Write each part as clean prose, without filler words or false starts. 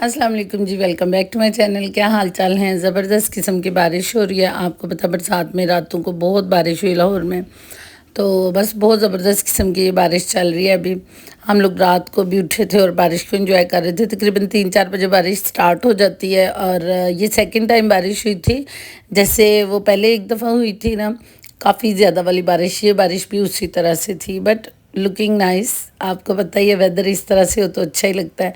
अस्सलाम वालेकुम जी, welcome back to my channel. क्या हाल चाल हैं? ज़बरदस्त किस्म की बारिश हो रही है। आपको पता बरसात में रातों को बहुत बारिश हुई लाहौर में, तो बस बहुत ज़बरदस्त किस्म की ये बारिश चल रही है। अभी हम लोग रात को भी उठे थे और बारिश को एंजॉय कर रहे थे। तकरीबन 3-4 बजे बारिश स्टार्ट हो जाती है और ये सेकंड टाइम बारिश हुई थी। जैसे वो पहले एक दफ़ा हुई थी ना, काफ़ी ज़्यादा वाली बारिश, ये बारिश भी उसी तरह से थी। But looking nice. आपको पता ही है वेदर इस तरह से हो तो अच्छा ही लगता है।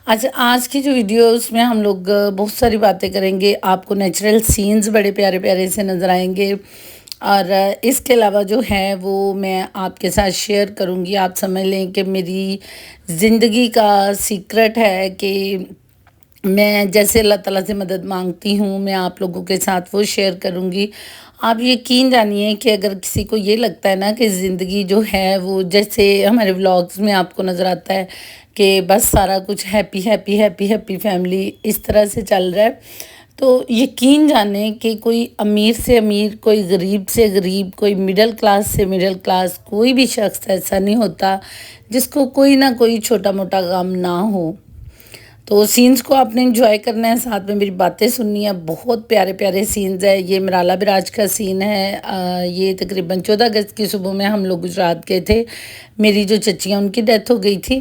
अच्छा, आज की जो वीडियो है उसमें हम लोग बहुत सारी बातें करेंगे। आपको नेचुरल सीन्स बड़े प्यारे प्यारे से नज़र आएंगे और इसके अलावा जो है वो मैं आपके साथ शेयर करूँगी। आप समझ लें कि मेरी ज़िंदगी का सीक्रेट है कि मैं जैसे अल्लाह ताला से मदद मांगती हूँ, मैं आप लोगों के साथ वो शेयर करूँगी। आप यकीन जानिए कि अगर किसी को ये लगता है ना कि ज़िंदगी जो है वो जैसे हमारे व्लॉग्स में आपको नज़र आता है कि बस सारा कुछ happy happy happy happy family इस तरह से चल रहा है, तो यकीन जाने कि कोई अमीर से अमीर, कोई गरीब से गरीब, कोई मिडिल क्लास से मिडिल क्लास, कोई भी शख्स ऐसा नहीं होता जिसको कोई ना कोई छोटा मोटा गम ना हो। तो सीन्स को आपने एंजॉय करना है, साथ में मेरी बातें सुननी है। बहुत प्यारे प्यारे सीन्स है। ये मराला बिराज का सीन है। ये तकरीबन 14 अगस्त की सुबह में हम लोग गुजरात गए थे। मेरी जो चचियाँ उनकी डेथ हो गई थी,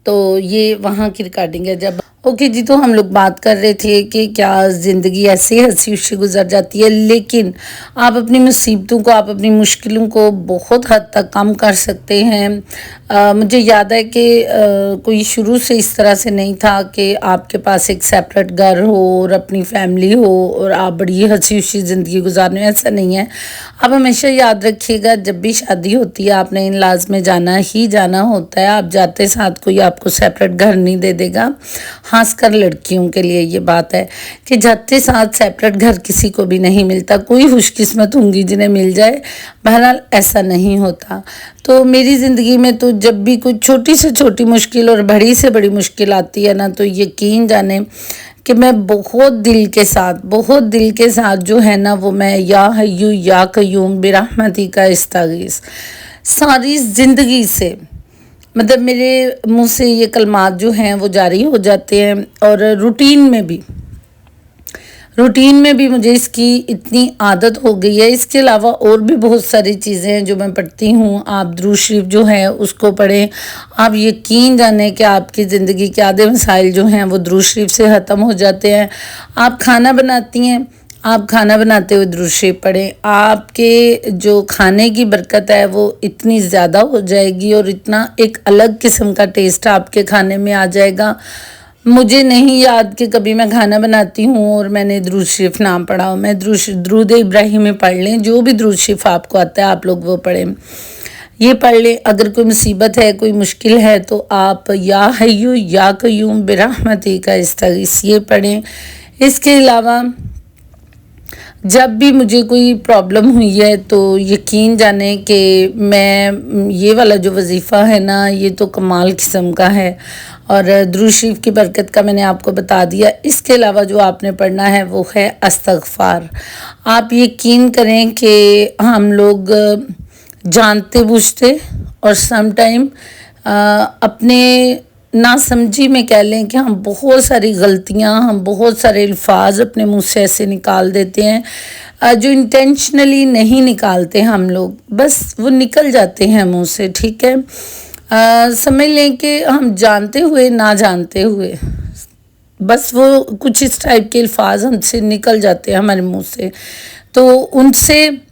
तो ये वहाँ की रिकॉर्डिंग है। जब ओके जी, तो हम लोग बात कर रहे थे कि क्या ज़िंदगी ऐसे हंसी खुशी गुजर जाती है, लेकिन आप अपनी मुसीबतों को, आप अपनी मुश्किलों को बहुत हद तक कम कर सकते हैं। मुझे याद है कि कोई शुरू से इस तरह से नहीं था कि आपके पास एक सेपरेट घर हो और अपनी फैमिली हो और आप बड़ी हंसी खुशी ज़िंदगी गुजारने, ऐसा नहीं है। आप हमेशा याद रखिएगा, जब भी शादी होती है आपने इन लाज में जाना ही जाना होता है। आप जाते साथ कोई आपको सेपरेट घर नहीं दे देगा। खास कर लड़कियों के लिए ये बात है कि जाते साथ सेपरेट घर किसी को भी नहीं मिलता। कोई खुशकिस्मत होंगी जिन्हें मिल जाए, बहरहाल ऐसा नहीं होता। तो मेरी ज़िंदगी में तो जब भी कोई छोटी से छोटी मुश्किल और बड़ी से बड़ी मुश्किल आती है ना, तो यकीन जाने कि मैं बहुत दिल के साथ जो है ना वो मैं या हय्यू या कय्यूम बिरहमती का इस्तगीस सारी ज़िंदगी से, मतलब मेरे मुंह से ये कलमात जो हैं वो जारी हो जाते हैं। और रूटीन में भी मुझे इसकी इतनी आदत हो गई है। इसके अलावा और भी बहुत सारी चीज़ें हैं जो मैं पढ़ती हूँ। आप दुरूद शरीफ जो है उसको पढ़ें। आप यकीन जानें कि आपकी ज़िंदगी के आधे मसाइल जो हैं वो दुरूद शरीफ से ख़त्म हो जाते हैं। आप खाना बनाती हैं, आप खाना बनाते हुए दुरूद शरीफ पढ़ें, आपके जो खाने की बरकत है वो इतनी ज़्यादा हो जाएगी और इतना एक अलग किस्म का टेस्ट आपके खाने में आ जाएगा। मुझे नहीं याद कि कभी मैं खाना बनाती हूँ और मैंने दुरूद शरीफ ना पढ़ा हो। मैं दुरूद इब्राहिमी पढ़ लें, जो भी दुरूद शरीफ आपको आता है आप लोग वो पढ़ें, ये पढ़ लें। अगर कोई मुसीबत है, कोई मुश्किल है, तो आप या हय्यू या कय्यूम बिरहमती का इस्तगीस ये पढ़ें। इसके अलावा जब भी मुझे कोई प्रॉब्लम हुई है तो यकीन जाने कि मैं ये वाला जो वजीफ़ा है ना, ये तो कमाल किस्म का है। और दुरूद शरीफ की बरकत का मैंने आपको बता दिया। इसके अलावा जो आपने पढ़ना है वो है इस्तग़फ़ार। आप यकीन करें कि हम लोग जानते बूझते और सम टाइम अपने नासमझी में कह लें कि हम बहुत सारी गलतियां, हम बहुत सारे अल्फाज अपने मुंह से ऐसे निकाल देते हैं जो इंटेंशनली नहीं निकालते हम लोग, बस वो निकल जाते हैं मुंह से। ठीक है, समझ लें कि हम जानते हुए ना जानते हुए बस वो कुछ इस टाइप के अल्फाज हमसे निकल जाते हैं हमारे मुंह से, तो उनसे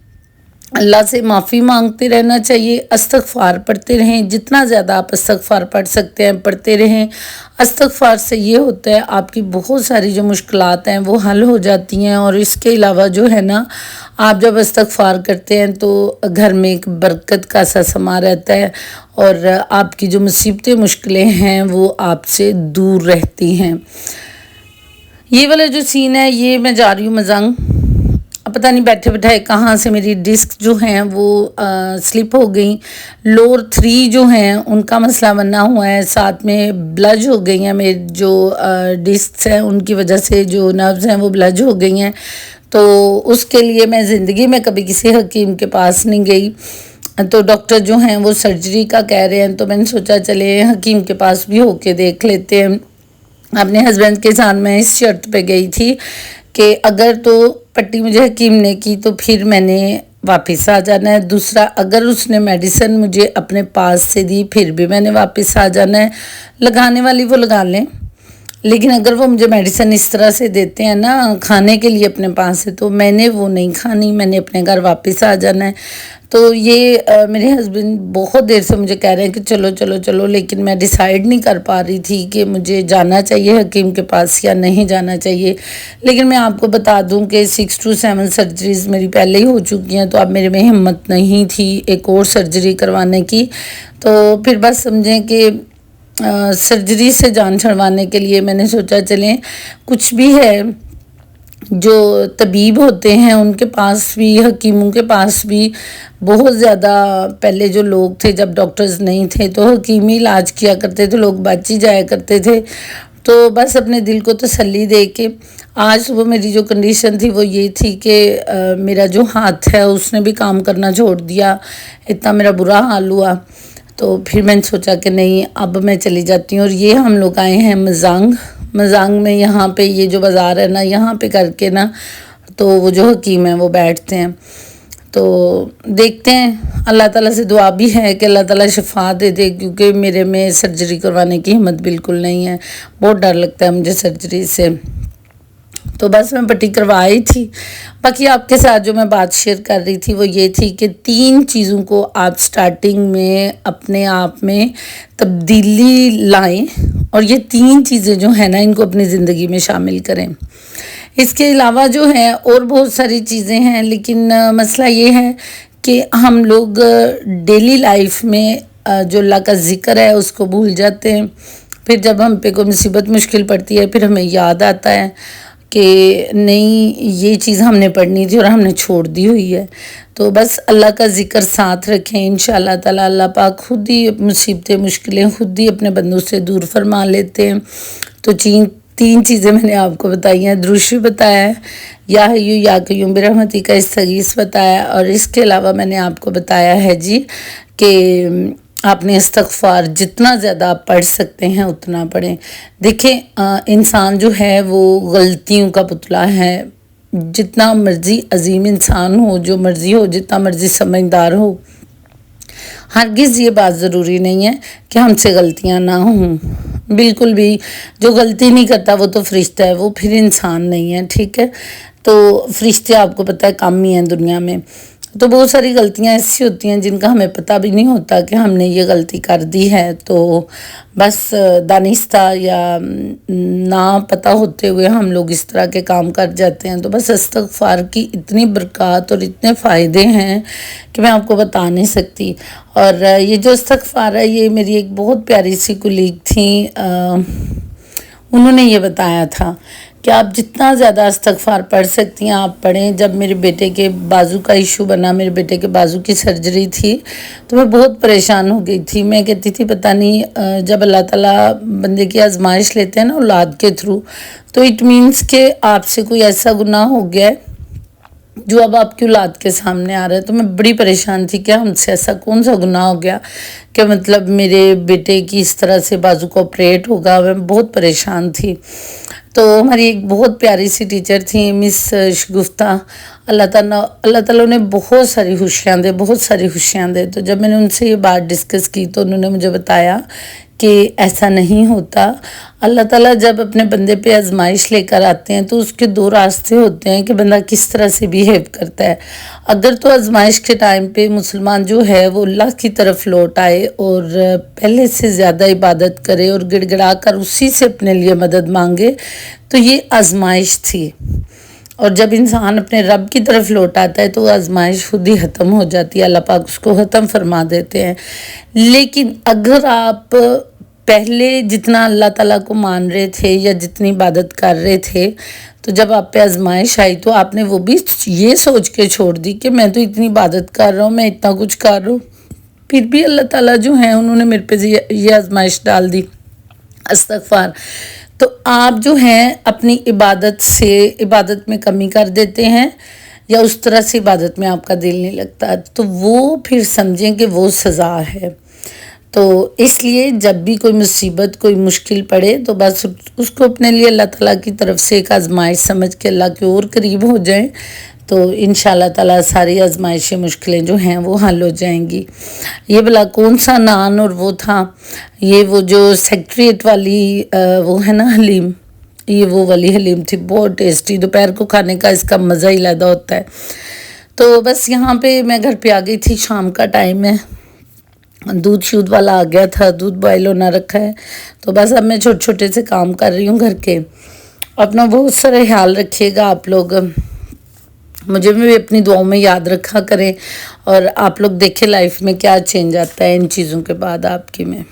अल्लाह से माफ़ी मांगते रहना चाहिए। इस्तग़फ़ार पढ़ते रहें, जितना ज़्यादा आप इस्तग़फ़ार पढ़ सकते हैं पढ़ते रहें। इस्तग़फ़ार से ये होता है आपकी बहुत सारी जो मुश्किलात हैं वो हल हो जाती हैं। और इसके अलावा जो है ना, आप जब इस्तग़फ़ार करते हैं तो घर में एक बरकत का सा समा रहता है और आपकी जो मुसीबतें मुश्किलें हैं वो आपसे दूर रहती हैं। ये वाला जो सीन है ये मैं जा रही हूँ मज़ंग, पता नहीं बैठे बैठाए कहाँ से मेरी डिस्क जो हैं वो स्लिप हो गई। लोअर 3 जो हैं उनका मसला बना हुआ है, साथ में ब्लज हो गई हैं। मेरी जो डिस्क हैं उनकी वजह से जो नर्व्स हैं वो ब्लज हो गई हैं। तो उसके लिए मैं ज़िंदगी में कभी किसी हकीम के पास नहीं गई, तो डॉक्टर जो हैं वो सर्जरी का कह रहे हैं, तो मैंने सोचा चले हकीम के पास भी होके देख लेते हैं। अपने हस्बैंड के साथ मैं इस शर्त पे गई थी कि अगर तो पट्टी मुझे हकीम ने की तो फिर मैंने वापस आ जाना है, दूसरा अगर उसने मेडिसिन मुझे अपने पास से दी फिर भी मैंने वापस आ जाना है। लगाने वाली वो लगा लें, लेकिन अगर वो मुझे मेडिसिन इस तरह से देते हैं ना खाने के लिए अपने पास से, तो मैंने वो नहीं खानी, मैंने अपने घर वापस आ जाना है। तो ये मेरे हस्बैंड बहुत देर से मुझे कह रहे हैं कि चलो चलो चलो, लेकिन मैं डिसाइड नहीं कर पा रही थी कि मुझे जाना चाहिए हकीम के पास या नहीं जाना चाहिए। लेकिन मैं आपको बता दूं कि 6 to 7 सर्जरीज मेरी पहले ही हो चुकी हैं, तो अब मेरे में हिम्मत नहीं थी एक और सर्जरी करवाने की। तो फिर बस समझें कि सर्जरी से जान छुड़वाने के लिए मैंने सोचा चलें कुछ भी है, जो तबीब होते हैं उनके पास भी, हकीमों के पास भी बहुत ज़्यादा पहले जो लोग थे, जब डॉक्टर्स नहीं थे तो हकीमी इलाज किया करते थे, लोग बच ही जाया करते थे। तो बस अपने दिल को तसल्ली दे के आज सुबह मेरी जो कंडीशन थी वो ये थी कि मेरा जो हाथ है उसने भी काम करना छोड़ दिया, इतना मेरा बुरा हाल हुआ। तो फिर मैंने सोचा कि नहीं अब मैं चली जाती हूँ। और ये हम लोग आए हैं मजांग में, यहाँ पे ये जो बाज़ार है ना यहाँ पे करके ना, तो वो जो हकीम है वो बैठते हैं। तो देखते हैं, अल्लाह ताला से दुआ भी है कि अल्लाह ताला शिफा दे दे, क्योंकि मेरे में सर्जरी करवाने की हिम्मत बिल्कुल नहीं है, बहुत डर लगता है मुझे सर्जरी से। तो बस मैं पट्टी करवाई थी। बाकी आपके साथ जो मैं बात शेयर कर रही थी वो ये थी कि 3 चीज़ों को आप स्टार्टिंग में अपने आप में तब्दीली लाएं, और ये 3 चीज़ें जो है ना इनको अपनी ज़िंदगी में शामिल करें। इसके अलावा जो है और बहुत सारी चीज़ें हैं, लेकिन मसला ये है कि हम लोग डेली लाइफ में जो अल्लाह का ज़िक्र है उसको भूल जाते हैं। फिर जब हम पे कोई मुसीबत मुश्किल पड़ती है फिर हमें याद आता है कि नहीं ये चीज़ हमने पढ़नी थी और हमने छोड़ दी हुई है। तो बस अल्लाह का ज़िक्र साथ रखें, इंशाअल्लाह ताला अल्लाह पाक खुद ही मुसीबतें मुश्किलें खुद ही अपने बंदों से दूर फरमा लेते हैं। तो 3 चीज़ें मैंने आपको बताई हैं, द्रुशी बताया है, या हय्यू या क़य्यूम बिरहमती का इस्तगीस बताया, और इसके अलावा मैंने आपको बताया है जी कि आपने इस्तग़फ़ार जितना ज़्यादा आप पढ़ सकते हैं उतना पढ़ें। देखें इंसान जो है वो गलतियों का पुतला है, जितना मर्ज़ी अजीम इंसान हो, जो मर्ज़ी हो, जितना मर्ज़ी समझदार हो, हरगिज़ ये बात ज़रूरी नहीं है कि हमसे गलतियां ना हों। बिल्कुल भी, जो गलती नहीं करता वो तो फरिश्ता है, वो फिर इंसान नहीं है, ठीक है। तो फरिश्ते आपको पता है कम ही हैं दुनिया में। तो बहुत सारी गलतियां ऐसी होती हैं जिनका हमें पता भी नहीं होता कि हमने ये गलती कर दी है। तो बस दानिस्ता या ना पता होते हुए हम लोग इस तरह के काम कर जाते हैं। तो बस इस्तग़फ़ार की इतनी बरक़ात और इतने फ़ायदे हैं कि मैं आपको बता नहीं सकती। और ये जो इस्तग़फ़ार है ये मेरी एक बहुत प्यारी सी कुलीग थी, उन्होंने ये बताया था कि आप जितना ज़्यादा इस्तग़फ़ार पढ़ सकती हैं आप पढ़ें। जब मेरे बेटे के बाजू का इशू बना, मेरे बेटे के बाजू की सर्जरी थी, तो मैं बहुत परेशान हो गई थी। मैं कहती थी पता नहीं जब अल्लाह ताला बंदे की आजमाइश लेते हैं ना औलाद के थ्रू, तो इट मीन्स कि आपसे कोई ऐसा गुनाह हो गया है जो अब आपकी औलाद के सामने आ रहा है। तो मैं बड़ी परेशान थी कि हमसे ऐसा कौन सा गुनाह हो गया कि मतलब मेरे बेटे की इस तरह से बाजू को ऑपरेट होगा। मैं बहुत परेशान थी। तो हमारी एक बहुत प्यारी सी टीचर थी मिस शगुफ्ता, अल्लाह ताला ने बहुत सारी खुशियाँ दे। तो जब मैंने उनसे ये बात डिस्कस की तो उन्होंने मुझे बताया कि ऐसा नहीं होता। अल्लाह ताला जब अपने बंदे पे आजमाइश लेकर आते हैं तो उसके 2 रास्ते होते हैं कि बंदा किस तरह से बिहेव करता है। अगर तो आजमाइश के टाइम पे मुसलमान जो है वो अल्लाह की तरफ लौट आए और पहले से ज़्यादा इबादत करे और गिड़गिड़ा कर उसी से अपने लिए मदद मांगे, तो ये आजमाइश थी। और जब इंसान अपने रब की तरफ लौट आता है तो आजमाइश खुद ही ख़त्म हो जाती है, अल्लाह पाक उसको ख़त्म फरमा देते हैं। लेकिन अगर आप पहले जितना अल्लाह ताला को मान रहे थे या जितनी इबादत कर रहे थे, तो जब आप पे आजमाइश आई तो आपने वो भी ये सोच के छोड़ दी कि मैं तो इतनी इबादत कर रहा हूँ, मैं इतना कुछ कर रहा हूँ, फिर भी अल्लाह ताला जो है उन्होंने मेरे पे ये आजमाइश डाल दी। इस्तग़फ़ार। तो आप जो हैं अपनी इबादत में कमी कर देते हैं या उस तरह से इबादत में आपका दिल नहीं लगता, तो वो फिर समझें कि वो सज़ा है। تو اس لیے جب بھی کوئی مصیبت کوئی مشکل پڑے تو بس اس کو اپنے لیے اللہ تعالیٰ کی طرف سے ایک آزمائش سمجھ کے اللہ کے اور قریب ہو جائیں تو انشاءاللہ تعالیٰ ساری آزمائشیں مشکلیں جو ہیں وہ حل ہو جائیں گی۔ یہ بلا کون سا نان اور وہ تھا، یہ وہ جو سیکٹریٹ والی وہ ہے نا حلیم، یہ وہ والی حلیم تھی، بہت ٹیسٹی، دوپہر کو کھانے کا اس کا مزہ ہی علیحدہ ہوتا ہے۔ تو بس یہاں پہ میں گھر پہ آ گئی تھی، شام کا ٹائم ہے، دودھ شودھ والا آ گیا تھا، دودھ بوائل ہونا رکھا ہے، تو بس اب میں چھوٹے چھوٹے سے کام کر رہی ہوں گھر کے۔ اپنا بہت سارا خیال رکھیے گا آپ لوگ، مجھے بھی اپنی دعاؤں میں یاد رکھا کریں، اور آپ لوگ دیکھیں لائف میں کیا چینج آتا ہے ان چیزوں کے بعد آپ کی میں۔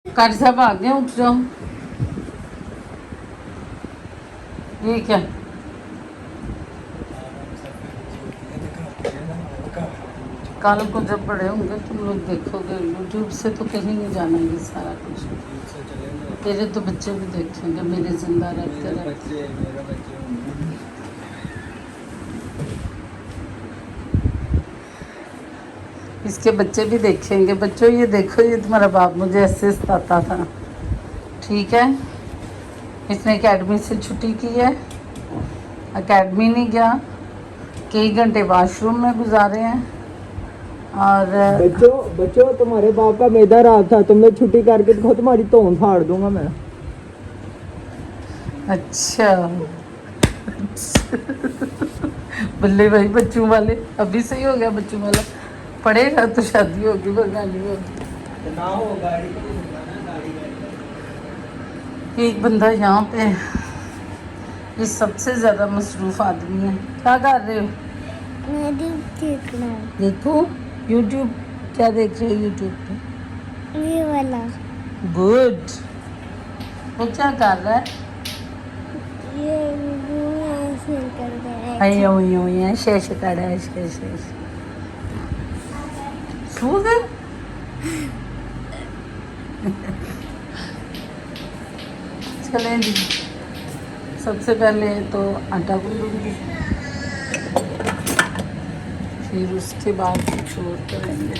قاری صاحب آ گئے، اٹھ جاؤ۔ یہ کیا کل کو جب بڑے ہوں گے تم لوگ دیکھو گے، یوٹیوب سے تو کہیں نہیں جانا یہ سارا کچھ، تیرے تو بچے بھی دیکھیں گے میرے زندہ رہتے رہتے۔ اس کے بچے بھی دیکھیں گے، بچوں یہ دیکھو یہ تمہارا باپ مجھے ایسے ستاتا تھا، ٹھیک ہے؟ اس نے اکیڈمی سے چھٹی کی ہے، اکیڈمی نہیں گیا، کئی گھنٹے واش روم میں گزارے ہیں، اور بچوں تمہارے باپ کا میدا رات تھا، تم نے چھٹی کر کے دکھاؤ، تمہاری تون پھاڑ دوں گا میں۔ اچھا بلے بھائی بچوں والے، ابھی صحیح ہو گیا بچوں والا، پڑھے گا تو شادی ہوگی ورنہ نہیں ہوگی۔ نہ ہو گاڑی ایک بندہ یہاں پہ یہ سب سے زیادہ مصروف آدمی ہے۔ کیا کر رہے ہو؟ دیکھو یوٹیوب، کیا دیکھ رہے ہو یوٹیوب پہ؟ یہ والا گڈ۔ وہ کیا کر رہا ہے؟ شیش کر رہا ہے، شیش سو گئے؟ چلیں جی، سب سے پہلے تو آٹا گوندوں گی، پھر اس کے بعد کچھ اور کریں گے۔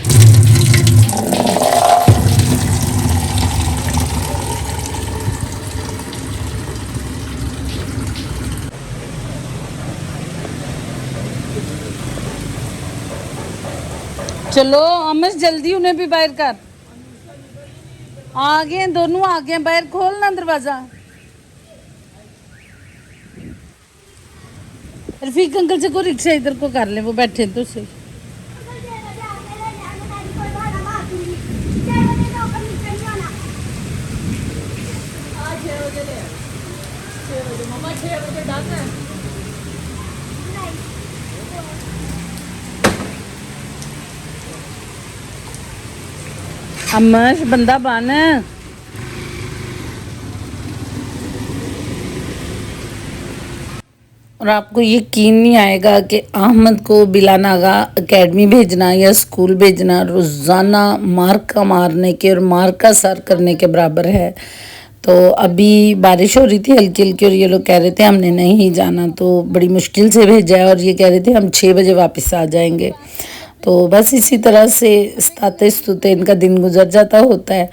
چلو امش جلدی انہیں بھی باہر کر، آ گئے دونوں، آ گئے، باہر کھولنا دروازہ۔ رفیق انکل سے کو رکشا ادھر کو کر لیں، وہ بیٹھے تو صحیح۔ امش بندہ بن، اور آپ کو یقین نہیں آئے گا کہ احمد کو بلا ناغہ اکیڈمی بھیجنا یا اسکول بھیجنا روزانہ مارکا مارنے کے اور مارکا سر کرنے کے برابر ہے۔ تو ابھی بارش ہو رہی تھی ہلکی ہلکی، اور یہ لوگ کہہ رہے تھے ہم نے نہیں جانا، تو بڑی مشکل سے بھیجا ہے، اور یہ کہہ رہے تھے ہم 6 بجے واپس آ جائیں گے۔ تو بس اسی طرح سے ستاتے ان کا دن گزر جاتا ہوتا ہے،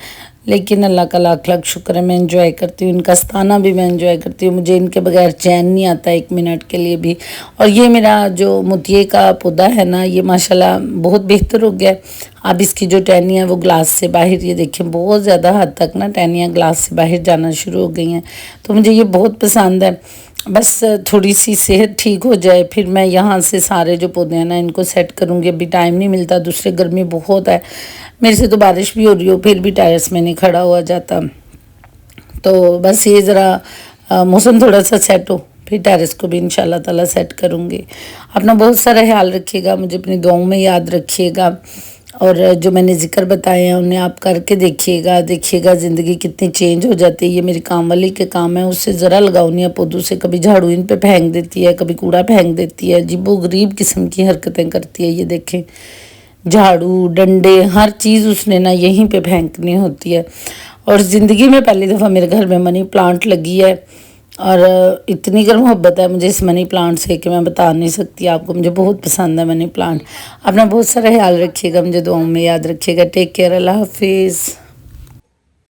لیکن اللہ کا لاکھ لاکھ شکر ہے، میں انجوائے کرتی ہوں، ان کا ستانا بھی میں انجوائے کرتی ہوں، مجھے ان کے بغیر چین نہیں آتا ایک منٹ کے لیے بھی۔ اور یہ میرا جو متیے کا پودا ہے نا، یہ ماشاءاللہ بہت بہتر ہو گیا ہے۔ اب اس کی جو ٹہنیاں وہ گلاس سے باہر، یہ دیکھیں بہت زیادہ حد تک نا ٹہنیاں گلاس سے باہر جانا شروع ہو گئی ہیں، تو مجھے یہ بہت پسند ہے۔ بس تھوڑی سی صحت ٹھیک ہو جائے پھر میں یہاں سے سارے جو پودے ہیں نا ان کو سیٹ کروں گی، ابھی ٹائم نہیں ملتا، دوسرے گرمی بہت ہے، میرے سے تو بارش بھی ہو رہی ہو پھر بھی ٹائرس میں نہیں کھڑا ہوا جاتا، تو بس یہ ذرا موسم تھوڑا سا سیٹ ہو پھر ٹیرس کو بھی انشاءاللہ تعالیٰ سیٹ کروں گی۔ اپنا بہت سارا خیال رکھیے گا، مجھے اپنی دعاؤں میں یاد رکھیے گا، اور جو میں نے ذکر بتائے ہیں انہیں آپ کر کے دیکھیے گا زندگی کتنی چینج ہو جاتی ہے۔ یہ میری کام والی کے کام ہے، اس سے ذرا لگاؤ نہیں ہے پودوں سے، کبھی جھاڑو ان پہ پھینک دیتی ہے، کبھی کوڑا پھینک دیتی ہے، عجیب و غریب قسم کی حرکتیں کرتی ہے، یہ دیکھیں جھاڑو ڈنڈے ہر چیز اس نے نا یہیں پہ پھینکنی ہوتی ہے۔ اور زندگی میں پہلی دفعہ میرے گھر میں منی پلانٹ لگی ہے، اور اتنی گر محبت ہے مجھے اس منی پلانٹ سے کہ میں بتا نہیں سکتی آپ کو. مجھے بہت پسند ہے منی پلانٹ. اپنا بہت سارا خیال رکھیے گا, مجھے دعاؤں میں یاد رکھیے گا. ٹیک کیئر, اللہ حافظ.